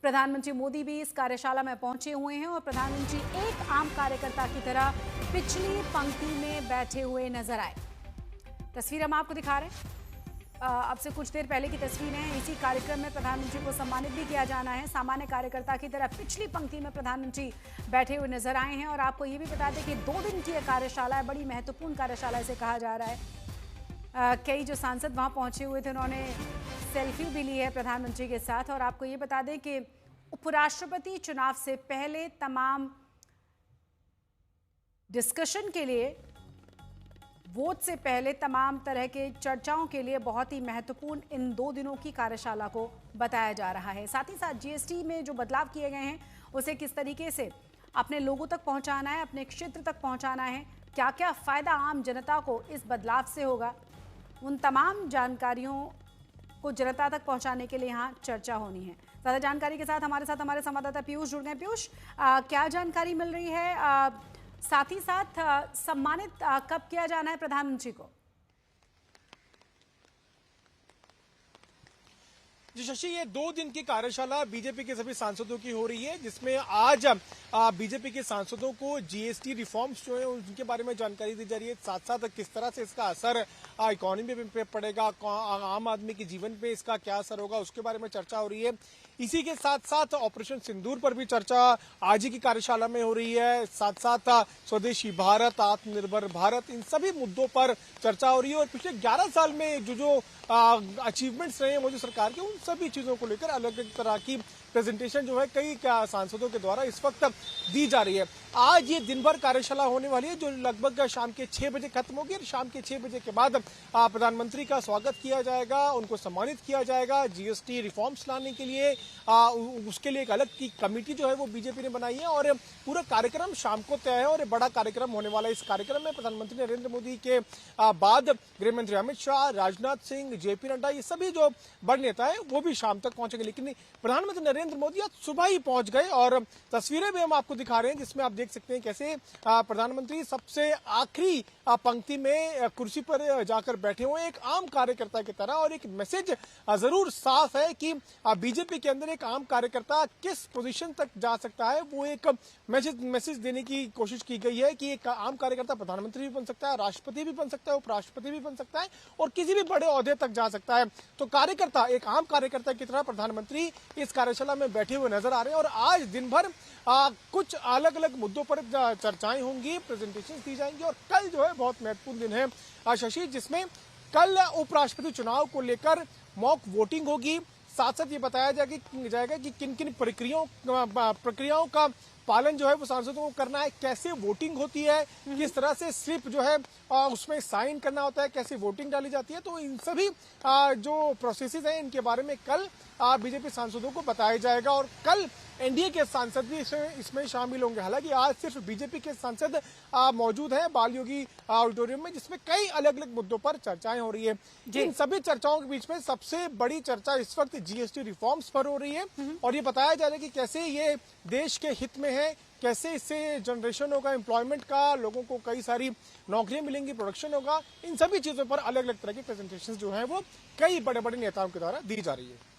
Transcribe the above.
प्रधानमंत्री मोदी भी इस कार्यशाला में पहुंचे हुए हैं और प्रधानमंत्री एक आम कार्यकर्ता की तरह पिछली पंक्ति में बैठे हुए नजर आए। तस्वीर हम आपको दिखा रहे हैं, अब से कुछ देर पहले की तस्वीर है। इसी कार्यक्रम में प्रधानमंत्री को सम्मानित भी किया जाना है। सामान्य कार्यकर्ता की तरह पिछली पंक्ति में प्रधानमंत्री बैठे हुए नजर आए हैं। और आपको ये भी बता दें कि 2 दिन की यह कार्यशाला है, बड़ी महत्वपूर्ण कार्यशाला इसे कहा जा रहा है। कई जो सांसद वहां पहुंचे हुए थे उन्होंने सेल्फी भी ली है प्रधानमंत्री के साथ। और आपको ये बता दें कि उपराष्ट्रपति चुनाव से पहले तमाम डिस्कशन के लिए, वोट से पहले तमाम तरह के चर्चाओं के लिए बहुत ही महत्वपूर्ण इन 2 दिनों की कार्यशाला को बताया जा रहा है। साथ ही साथ जीएसटी में जो बदलाव किए गए हैं उसे किस तरीके से अपने लोगों तक पहुंचाना है, अपने क्षेत्र तक पहुंचाना है, क्या क्या फायदा आम जनता को इस बदलाव से होगा, उन तमाम जानकारियों को जनता तक पहुंचाने के लिए यहाँ चर्चा होनी है। ज़्यादा जानकारी के साथ हमारे संवाददाता पीयूष जुड़ गए। पीयूष, क्या जानकारी मिल रही है? साथ ही साथ सम्मानित कब किया जाना है प्रधानमंत्री को? जी शशि, ये 2 दिन की कार्यशाला बीजेपी के सभी सांसदों की हो रही है, जिसमें आज बीजेपी के सांसदों को जीएसटी रिफॉर्म्स जो है उनके बारे में जानकारी दी जा रही है। साथ साथ किस तरह से इसका असर इकोनॉमी पे पड़ेगा, आम आदमी के जीवन पे इसका क्या असर होगा, उसके बारे में चर्चा हो रही है। इसी के साथ साथ ऑपरेशन सिंदूर पर भी चर्चा आज ही की कार्यशाला में हो रही है। साथ साथ स्वदेशी भारत, आत्मनिर्भर भारत, इन सभी मुद्दों पर चर्चा हो रही है। और पिछले 11 साल में जो अचीवमेंट्स रहे हैं मोदी सरकार के, उन सभी चीजों को लेकर अलग अलग तरह की प्रेजेंटेशन जो है कई सांसदों के द्वारा इस वक्त दी जा रही है। आज ये दिन भर कार्यशाला होने वाली है, जो लगभग शाम के 6 बजे खत्म होगी। और शाम के 6 बजे के बाद प्रधानमंत्री का स्वागत किया जाएगा, उनको सम्मानित किया जाएगा। जीएसटी रिफॉर्म्स लाने के लिए उसके लिए एक अलग की कमेटी जो है वो बीजेपी ने बनाई है। और पूरा कार्यक्रम शाम को तय है और बड़ा कार्यक्रम होने वाला है। इस कार्यक्रम में प्रधानमंत्री नरेंद्र मोदी के बाद गृहमंत्री अमित शाह, राजनाथ सिंह, जेपी नड्डा, ये सभी जो बड़े नेता है वो भी शाम तक पहुंचेंगे। लेकिन प्रधानमंत्री नरेंद्र मोदी आज सुबह ही पहुंच गए और तस्वीरें भी हम आपको दिखा रहे हैं, जिसमें आप देख सकते हैं कैसे प्रधानमंत्री सबसे आखिरी पंक्ति में कुर्सी पर जाकर बैठे हुए एक आम कार्यकर्ता की तरह। और एक मैसेज जरूर साफ है कि बीजेपी के अंदर एक आम कार्यकर्ता किस पोजीशन तक जा सकता है, वो एक मैसेज देने की कोशिश की गई है कि एक आम कार्यकर्ता प्रधानमंत्री भी बन सकता है, राष्ट्रपति भी बन सकता है, उपराष्ट्रपति भी बन सकता है और किसी भी बड़े ओहदे तक जा सकता है। तो कार्यकर्ता, एक आम कार्यकर्ता की तरह प्रधानमंत्री इस कार्यशाला में बैठे हुए नजर आ रहे हैं। और आज दिन भर कुछ अलग अलग मुद्दों पर चर्चाएं होंगी, प्रेजेंटेशन दी जाएंगी। और कल जो है बहुत महत्वपूर्ण दिन है शशि, जिसमें कल उपराष्ट्रपति चुनाव को लेकर मॉक वोटिंग होगी। साथ साथ ये बताया जाएगा कि किन किन प्रक्रियाओं का पालन जो है वो सांसदों को करना है, कैसे वोटिंग होती है, किस तरह से स्लिप जो है उसमें साइन करना होता है, कैसे वोटिंग डाली जाती है। तो इन सभी जो प्रोसेसेस हैं इनके बारे में कल बीजेपी सांसदों को बताया जाएगा। और कल एनडीए के सांसद भी इसमें शामिल होंगे। हालांकि आज सिर्फ बीजेपी के सांसद मौजूद हैं बाल योगी ऑडिटोरियम में, जिसमें कई अलग अलग मुद्दों पर चर्चाएं हो रही है। इन सभी चर्चाओं के बीच में सबसे बड़ी चर्चा इस वक्त जीएसटी रिफॉर्म्स पर हो रही है। और ये बताया जा रहा है कि कैसे ये देश के हित में है, कैसे इससे जनरेशन होगा एम्प्लॉयमेंट का, लोगों को कई सारी नौकरियां मिलेंगी, प्रोडक्शन होगा। इन सभी चीजों पर अलग अलग तरह की प्रेजेंटेशन जो है वो कई बड़े बड़े नेताओं के द्वारा दी जा रही है।